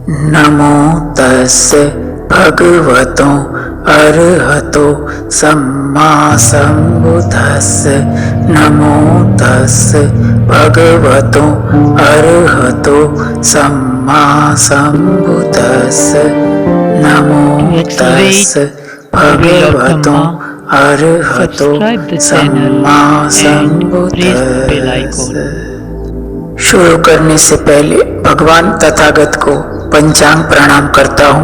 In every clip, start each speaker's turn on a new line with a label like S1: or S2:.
S1: नमो तस्य भगवतो अरहतो सम्मा सम्बुद्धस्य। नमो तस्य भगवतो अरहतो सम्मा सम्बुद्धस्य। नमो तस्य भगवतो अरहतो सम्मा सम्बुद्धस्य। शुरू करने से पहले भगवान तथागत को पंचांग प्रणाम करता हूँ।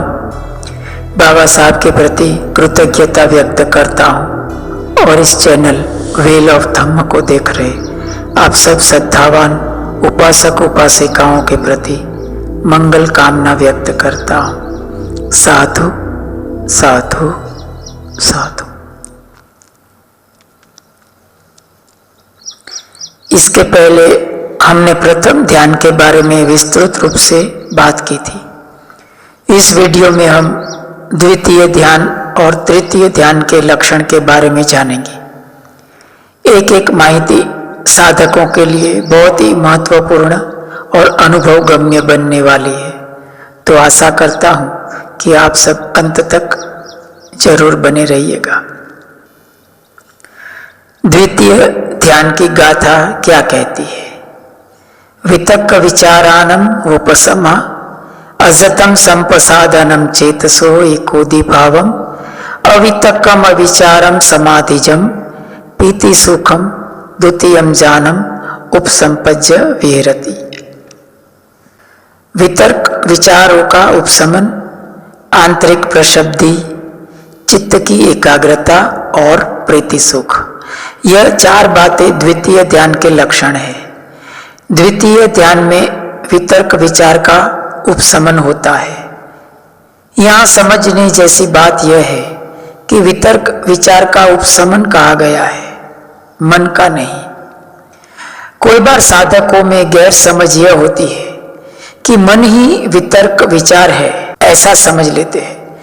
S1: बाबा साहब के प्रति कृतज्ञता व्यक्त करता हूँ और इस चैनल व्हील ऑफ धम्म को देख रहे आप सब श्रद्धावान उपासक उपासिकाओं के प्रति मंगल कामना व्यक्त करता हूँ। साधु साधु साधु। इसके पहले हमने प्रथम ध्यान के बारे में विस्तृत रूप से बात की थी। इस वीडियो में हम द्वितीय ध्यान और तृतीय ध्यान के लक्षण के बारे में जानेंगे। एक एक माहिती साधकों के लिए बहुत ही महत्वपूर्ण और अनुभव गम्य बनने वाली है, तो आशा करता हूं कि आप सब अंत तक जरूर बने रहिएगा। द्वितीय ध्यान की गाथा क्या कहती है? वितक्क विचारानम उपशम अजतम संपसादनम चेतसो एकोदि भावम अवितक्कम अविचारम समाधिजम पीति सुखम द्वितीयम जानम उपसंपज्य विहरति। वितर्क विचारों का उपशमन, आंतरिक प्रशुद्धि, चित्त की एकाग्रता और प्रीति सुख, यह चार बातें द्वितीय ध्यान के लक्षण है। द्वितीय ध्यान में वितर्क विचार का उपशमन होता है। यहाँ समझने जैसी बात यह है कि वितर्क विचार का उपशमन कहा गया है, मन का नहीं। कोई बार साधकों में गैर समझ यह होती है कि मन ही वितर्क विचार है, ऐसा समझ लेते हैं।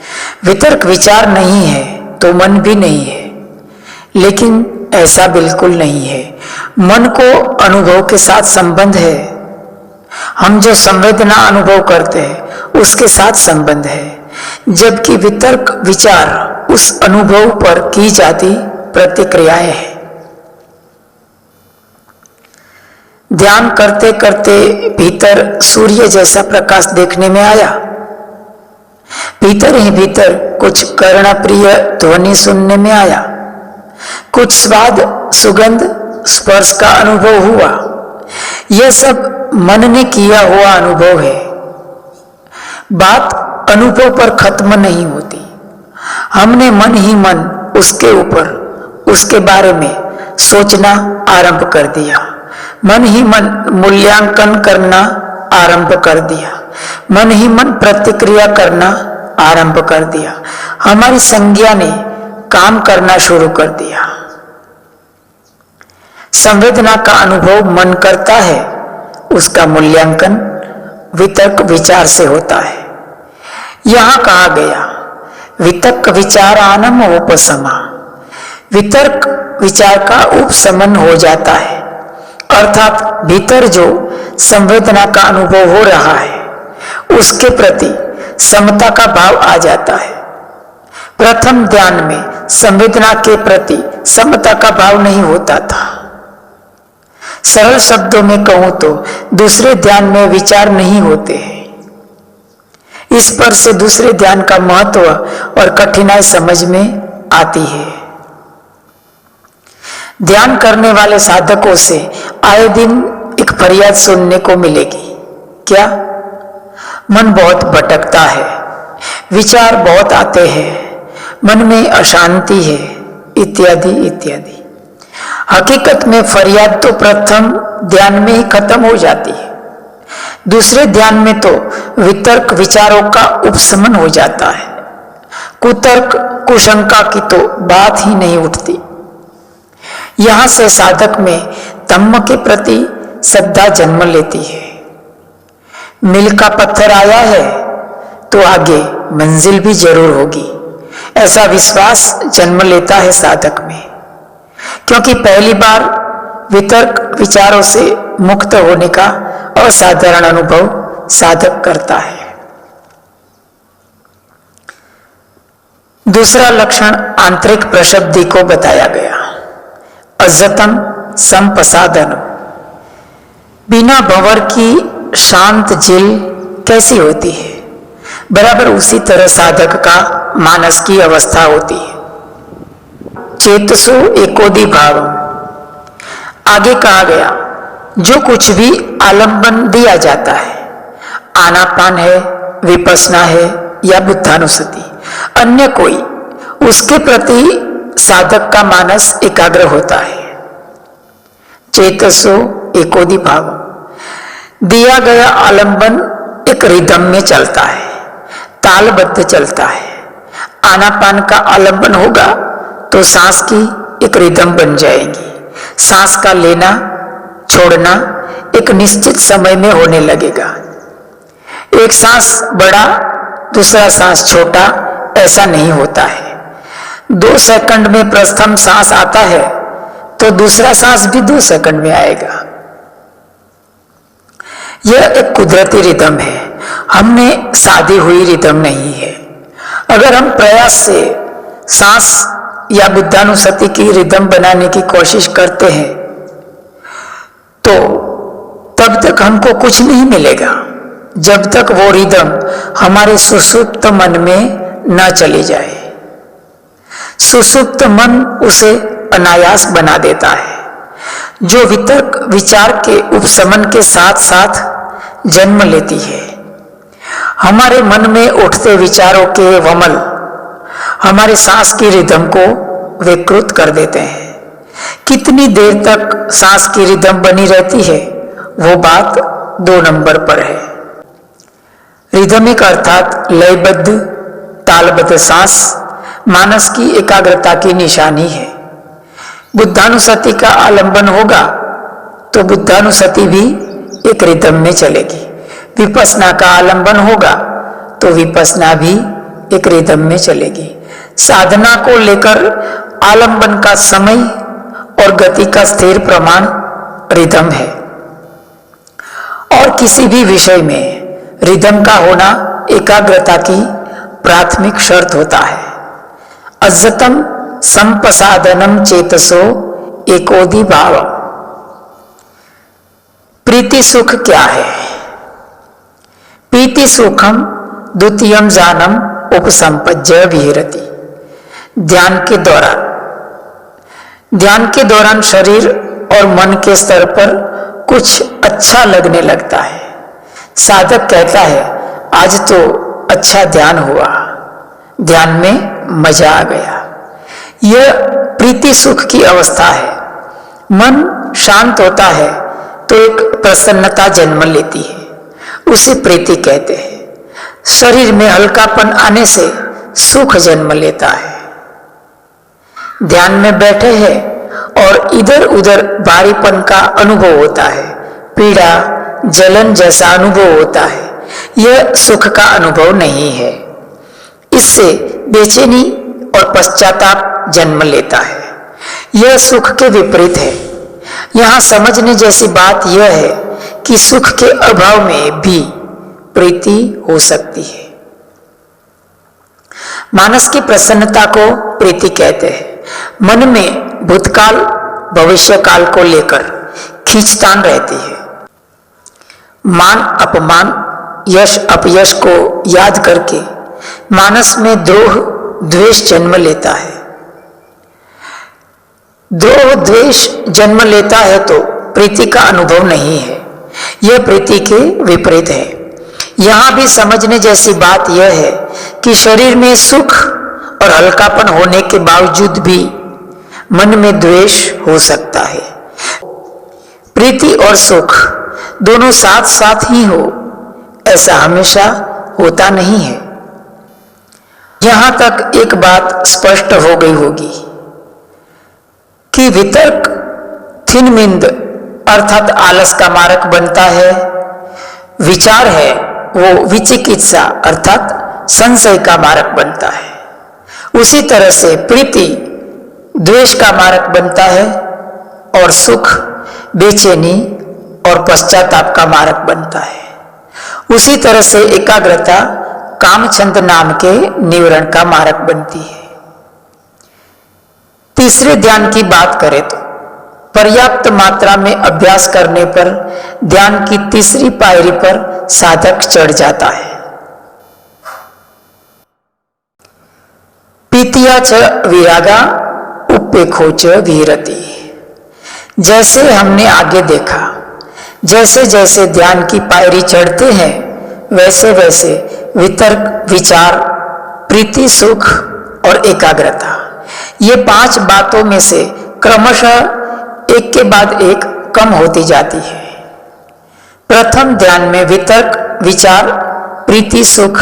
S1: वितर्क विचार नहीं है तो मन भी नहीं है, लेकिन ऐसा बिल्कुल नहीं है। मन को अनुभव के साथ संबंध है। हम जो संवेदना अनुभव करते हैं उसके साथ संबंध है, जबकि वितर्क विचार उस अनुभव पर की जाती प्रतिक्रियाएं हैं। ध्यान करते करते भीतर सूर्य जैसा प्रकाश देखने में आया। भीतर ही भीतर कुछ कर्णप्रिय ध्वनि सुनने में आया। कुछ स्वाद, सुगंध, स्पर्श का अनुभव हुआ। यह सब मन ने किया हुआ अनुभव है। बात अनुभव पर खत्म नहीं होती। हमने मन ही मन उसके ऊपर, उसके बारे में सोचना आरंभ कर दिया। मन ही मन मूल्यांकन करना आरंभ कर दिया। मन ही मन प्रतिक्रिया करना आरंभ कर दिया। हमारी संज्ञा ने काम करना शुरू कर दिया। संवेदना का अनुभव मन करता है, उसका मूल्यांकन वितर्क विचार से होता है। यहां कहा गया वितर्क विचारानम उपशमा, वितर्क विचार का उपशमन हो जाता है, अर्थात भीतर जो संवेदना का अनुभव हो रहा है उसके प्रति समता का भाव आ जाता है। प्रथम ध्यान में संवेदना के प्रति समता का भाव नहीं होता था। सरल शब्दों में कहूं तो दूसरे ध्यान में विचार नहीं होते हैं। इस पर से दूसरे ध्यान का महत्व और कठिनाई समझ में आती है। ध्यान करने वाले साधकों से आए दिन एक फरियाद सुनने को मिलेगी। क्या? मन बहुत भटकता है, विचार बहुत आते हैं, मन में अशांति है, इत्यादि इत्यादि। हकीकत में फरियाद तो प्रथम ध्यान में ही खत्म हो जाती है। दूसरे ध्यान में तो वितर्क विचारों का उपशमन हो जाता है। कुतर्क कुशंका की तो बात ही नहीं उठती। यहां से साधक में धम्म के प्रति श्रद्धा जन्म लेती है। मील का पत्थर आया है तो आगे मंजिल भी जरूर होगी, ऐसा विश्वास जन्म लेता है साधक में। क्योंकि पहली बार वितर्क विचारों से मुक्त होने का असाधारण अनुभव साधक करता है। दूसरा लक्षण आंतरिक प्रशब्दि को बताया गया। अज्जतम संपसादन, बिना भंवर की शांत झील कैसी होती है, बराबर उसी तरह साधक का मानस की अवस्था होती है। चेतसो एकोदि भाव, आगे कहा गया जो कुछ भी आलंबन दिया जाता है, आनापान है, विपस्सना है या बुद्धानुसति, अन्य कोई, उसके प्रति साधक का मानस एकाग्र होता है। चेतसो एकोदि भाव, दिया गया आलंबन एक रिदम में चलता है, तालबद्ध चलता है। आनापान का आलंबन होगा तो सांस की एक रिदम बन जाएगी। सांस का लेना छोड़ना एक निश्चित समय में होने लगेगा। एक सांस बड़ा दूसरा सांस छोटा ऐसा नहीं होता है। 2 सेकंड में प्रथम सांस आता है तो दूसरा सांस भी 2 सेकंड में आएगा। यह एक कुदरती रिदम है, हमने साधी हुई रिदम नहीं है। अगर हम प्रयास से सांस या बुद्धानुसति की रिदम बनाने की कोशिश करते हैं तो तब तक हमको कुछ नहीं मिलेगा जब तक वो रिदम हमारे सुषुप्त मन में न चली जाए। सुषुप्त मन उसे अनायास बना देता है, जो वितर्क विचार के उपशमन के साथ साथ जन्म लेती है। हमारे मन में उठते विचारों के वमल हमारे सांस की रिदम को विकृत कर देते हैं। कितनी देर तक सांस की रिदम बनी रहती है वो बात 2 नंबर पर है। रिदमिक अर्थात लयबद्ध तालबद्ध सांस मानस की एकाग्रता की निशानी है। बुद्धानुसति का आलंबन होगा तो बुद्धानुसति भी एक रिदम में चलेगी। विपस्सना का आलंबन होगा तो विपस्सना भी एक रिदम में चलेगी। साधना को लेकर आलंबन का समय और गति का स्थिर प्रमाण रिदम है। और किसी भी विषय में रिदम का होना एकाग्रता की प्राथमिक शर्त होता है। अज्जतम संपसादनम चेतसो एकोदि भाव, प्रीति सुख क्या है? प्रीति सुखम द्वितीयम जानम उपसंपज्य विहरति। ध्यान के दौरान शरीर और मन के स्तर पर कुछ अच्छा लगने लगता है। साधक कहता है आज तो अच्छा ध्यान हुआ, ध्यान में मजा आ गया। यह प्रीति सुख की अवस्था है। मन शांत होता है तो एक प्रसन्नता जन्म लेती है, उसे प्रीति कहते हैं। शरीर में हल्कापन आने से सुख जन्म लेता है। ध्यान में बैठे हैं और इधर उधर भारीपन का अनुभव होता है, पीड़ा जलन जैसा अनुभव होता है, यह सुख का अनुभव नहीं है। इससे बेचैनी और पश्चाताप जन्म लेता है, यह सुख के विपरीत है। यहां समझने जैसी बात यह है कि सुख के अभाव में भी प्रीति हो सकती है। मानस की प्रसन्नता को प्रीति कहते हैं। मन में भूतकाल भविष्य काल को लेकर खींचतान रहती है। मान अपमान यश अपयश को याद करके मानस में द्रोह द्वेष जन्म लेता है। द्रोह द्वेष जन्म लेता है तो प्रीति का अनुभव नहीं है, यह प्रीति के विपरीत है। यहां भी समझने जैसी बात यह है कि शरीर में सुख और हल्कापन होने के बावजूद भी मन में द्वेष हो सकता है। प्रीति और सुख दोनों साथ साथ ही हो ऐसा हमेशा होता नहीं है। यहां तक एक बात स्पष्ट हो गई होगी कि वितर्क थिनमिंद अर्थात आलस का मारक बनता है। विचार है वो विचिकित्सा अर्थात संशय का मारक बनता है। उसी तरह से प्रीति द्वेष का मारक बनता है और सुख बेचैनी और पश्चाताप का मारक बनता है। उसी तरह से एकाग्रता कामछंद नाम के निवरण का मारक बनती है। तीसरे ध्यान की बात करें तो पर्याप्त मात्रा में अभ्यास करने पर ध्यान की तीसरी पायरी पर साधक चढ़ जाता है। पीतिया च विरागा उपेक्षो च विहरति। जैसे हमने आगे देखा, जैसे जैसे ध्यान की पायरी चढ़ते हैं वैसे वैसे वितर्क, विचार, प्रीति, सुख और एकाग्रता, ये 5 बातों में से क्रमशः एक के बाद एक कम होती जाती है। प्रथम ध्यान में वितर्क, विचार, प्रीति, सुख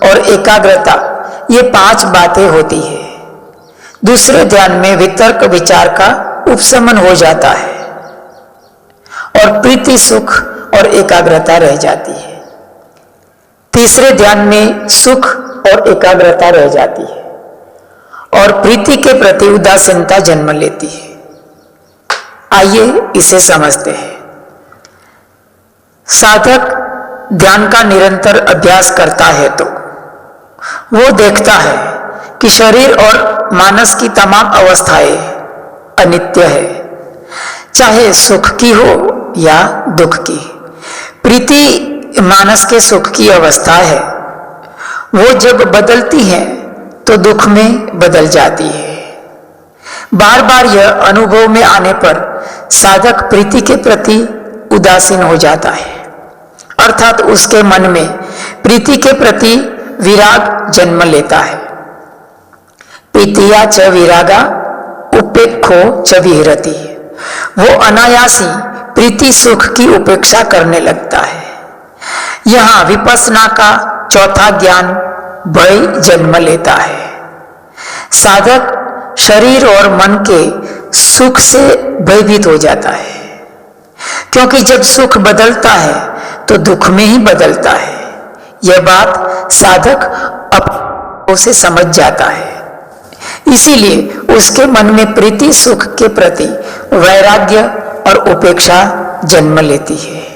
S1: और एकाग्रता, ये 5 बातें होती है। दूसरे ध्यान में वितर्क, विचार का उपशमन हो जाता है और प्रीति, सुख और एकाग्रता रह जाती है। तीसरे ध्यान में सुख और एकाग्रता रह जाती है और प्रीति के प्रति उदासीनता जन्म लेती है। आइए इसे समझते हैं। साधक ध्यान का निरंतर अभ्यास करता है तो वो देखता है कि शरीर और मानस की तमाम अवस्थाएं अनित्य है, चाहे सुख की हो या दुख की। प्रीति मानस के सुख की अवस्था है, वो जब बदलती है तो दुख में बदल जाती है। बार बार यह अनुभव में आने पर साधक प्रीति के प्रति उदासीन हो जाता है, अर्थात उसके मन में प्रीति के प्रति विराग जन्म लेता है। पीतिया च विरागा उपेक्षो च विहरति। वो अनायासी प्रीति, सुख की उपेक्षा करने लगता है। यहाँ विपස්සना का चौथा ज्ञान भय जन्म लेता है। साधक शरीर और मन के सुख से भयभीत हो जाता है, क्योंकि जब सुख बदलता है तो दुख में ही बदलता है। यह बात साधक अपने से समझ जाता है, इसीलिए उसके मन में प्रीति, सुख के प्रति वैराग्य और उपेक्षा जन्म लेती है।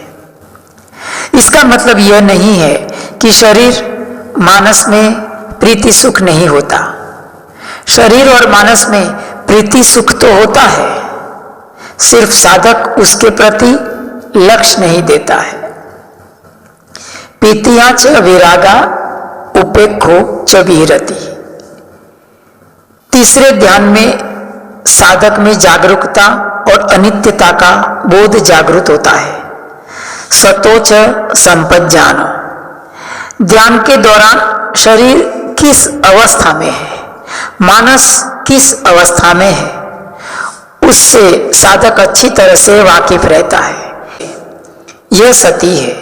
S1: इसका मतलब यह नहीं है कि शरीर मानस में प्रीति, सुख नहीं होता। शरीर और मानस में प्रीति, सुख तो होता है, सिर्फ साधक उसके प्रति लक्ष्य नहीं देता है। पीतिया च विरागा उपेक्षो च विहरति। तीसरे ध्यान में साधक में जागरूकता और अनित्यता का बोध जागृत होता है। सतो च संपज्ञानो। ध्यान के दौरान शरीर किस अवस्था में है, मानस किस अवस्था में है, उससे साधक अच्छी तरह से वाकिफ रहता है। यह सती है।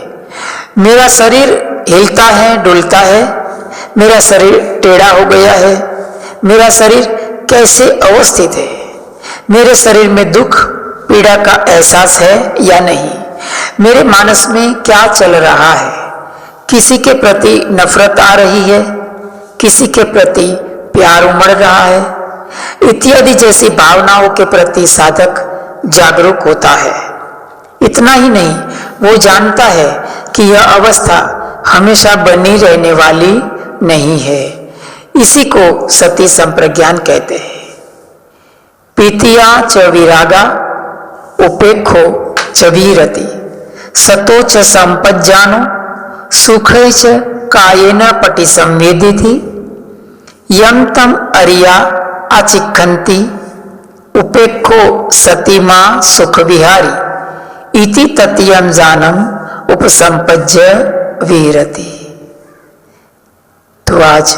S1: मेरा शरीर हिलता है, डुलता है, मेरा शरीर टेढ़ा हो गया है, मेरा शरीर कैसे अवस्थित है, मेरे शरीर में दुख, पीड़ा का एहसास है या नहीं, मेरे मानस में क्या चल रहा है, किसी के प्रति नफरत आ रही है, किसी के प्रति प्यार उमड़ रहा है, इत्यादि जैसी भावनाओं के प्रति साधक जागरूक होता है। इतना ही नहीं, वो जानता है कि यह अवस्था हमेशा बनी रहने वाली नहीं है। इसी को सती संप्रज्ञान कहते हैं। पीतिया च विरागा उपेक्षो च विहरति। सतो च संपज्ञानो सुखे च कायेन पटि संवेदिति। यम तम अरिया आचिखन्ति उपेक्षो सतीमा सुख विहारी इति तत्यम जानम उपसंपज्य विहरति। तो आज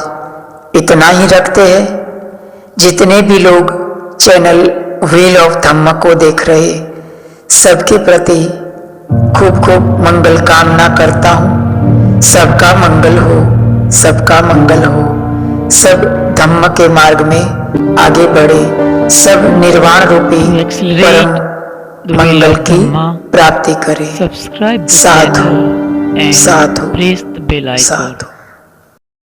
S1: इतना ही रखते हैं। जितने भी लोग चैनल व्हील ऑफ धम्म को देख रहे, सबके प्रति खूब खूब मंगल कामना करता हूँ। सबका मंगल हो, सबका मंगल हो, सब धम्म के मार्ग में आगे बढ़े, सब निर्वाण रूपी परम मंगल की प्राप्ति करें। साधु साधु साधु।